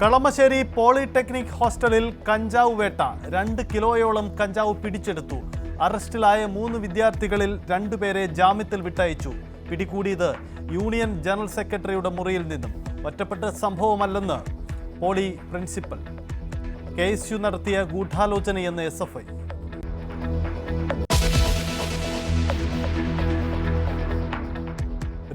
Kalamassery polytechnic ഹോസ്റ്റലിൽ കഞ്ചാവ് വേട്ട 2 കിലോയോളം കഞ്ചാവ് പിടിച്ചെടുത്തു. അറസ്റ്റിലായ 3 വിദ്യാർത്ഥികളിൽ 2 പേരെ ജാമ്യത്തിൽ വിട്ടയച്ചു. പിടികൂടിയത് യൂണിയൻ ജനറൽ സെക്രട്ടറിയുടെ മുറിയിൽ നിന്നും. ഒറ്റപ്പെട്ട സംഭവമല്ലെന്ന് പോളി പ്രിൻസിപ്പൽ. KSU നടത്തിയ ഗൂഢാലോചനയെന്ന് SFI.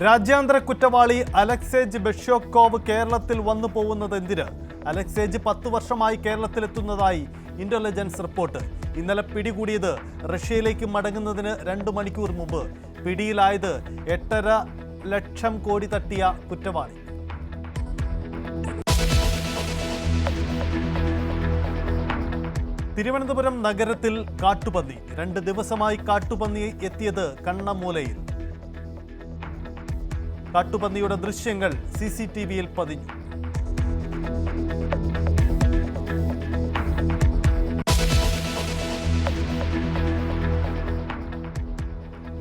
രാജ്യാന്തര കുറ്റവാളി അലക്സേജ് ബെഷ്യോക്കോവ് കേരളത്തിൽ വന്നു പോകുന്നത് എന്തിന്? അലക്സേജ് 10 വർഷമായി കേരളത്തിലെത്തുന്നതായി ഇന്റലിജൻസ് റിപ്പോർട്ട്. ഇന്നലെ പിടികൂടിയത് റഷ്യയിലേക്ക് മടങ്ങുന്നതിന് 2 മണിക്കൂർ മുമ്പ്. പിടിയിലായത് 8.5 ലക്ഷം കോടി തട്ടിയ കുറ്റവാളി. തിരുവനന്തപുരം നഗരത്തിൽ കാട്ടുപന്നി. 2 ദിവസമായി കാട്ടുപന്നി എത്തിയത് കണ്ണമൂലയിൽ. കാട്ടുപന്നിയുടെ ദൃശ്യങ്ങൾ CCTVയിൽ പതിഞ്ഞു.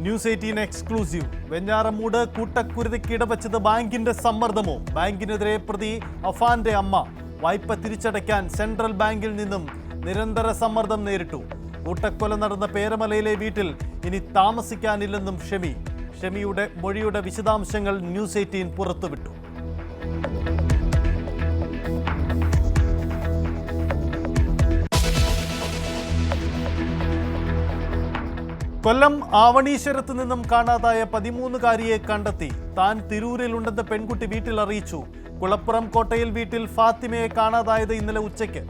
News 18 exclusive. വെഞ്ഞാറമൂട് കൂട്ടക്കുരുതിക്ക് ഇടവച്ചത് ബാങ്കിന്റെ സമ്മർദ്ദമോ? ബാങ്കിനെതിരെ പ്രതി അഫാന്റെ അമ്മ. വായ്പ തിരിച്ചടയ്ക്കാൻ സെൻട്രൽ ബാങ്കിൽ നിന്നും നിരന്തര സമ്മർദ്ദം നേരിട്ടു. കൂട്ടക്കൊല നടന്ന പേരമലയിലെ വീട്ടിൽ ഇനി താമസിക്കാനില്ലെന്നും ഷെമിയുടെ മൊഴിയുടെ വിശദാംശങ്ങൾ ന്യൂസ് 18 പുറത്തുവിട്ടു. കൊല്ലം ആവണീശ്വരത്ത് നിന്നും കാണാതായ 13-കാരിയെ കണ്ടെത്തി. താൻ തിരൂരിലുണ്ടെന്ന് പെൺകുട്ടി വീട്ടിൽ അറിയിച്ചു. കുളപ്പുറം കോട്ടയിൽ വീട്ടിൽ ഫാത്തിമയെ കാണാതായത് ഇന്നലെ ഉച്ചയ്ക്ക്.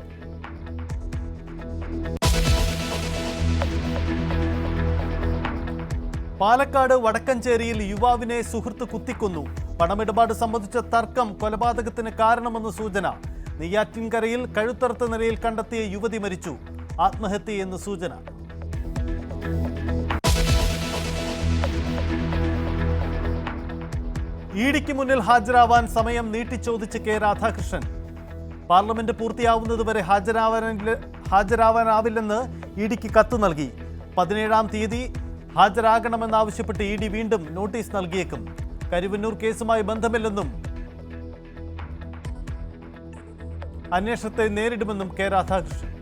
പാലക്കാട് വടക്കഞ്ചേരിയിൽ യുവാവിനെ സുഹൃത്ത് കുത്തിക്കൊന്നു. പണമിടപാട് സംബന്ധിച്ച തർക്കം കൊലപാതകത്തിന് കാരണമെന്ന് സൂചന. നെയ്യാറ്റിൻകരയിൽ കഴുത്തറുത്ത നിലയിൽ കണ്ടെത്തിയ യുവതി മരിച്ചു. ആത്മഹത്യയെന്ന് സൂചന. ഇഡിക്ക് മുന്നിൽ ഹാജരാവാൻ സമയം നീട്ടിച്ചോദിച്ച് K രാധാകൃഷ്ണൻ. പാർലമെന്റ് പൂർത്തിയാവുന്നതുവരെ ഹാജരാവാനാവില്ലെന്ന് ഇഡിക്ക് കത്ത് നൽകി. 17-ാം തീയതി ഹാജരാകണമെന്നാവശ്യപ്പെട്ട് ED വീണ്ടും നോട്ടീസ് നൽകിയേക്കും. കരുവന്നൂർ കേസുമായി ബന്ധമില്ലെന്നും അന്വേഷണത്തെ നേരിടുമെന്നും K രാധാകൃഷ്ണൻ.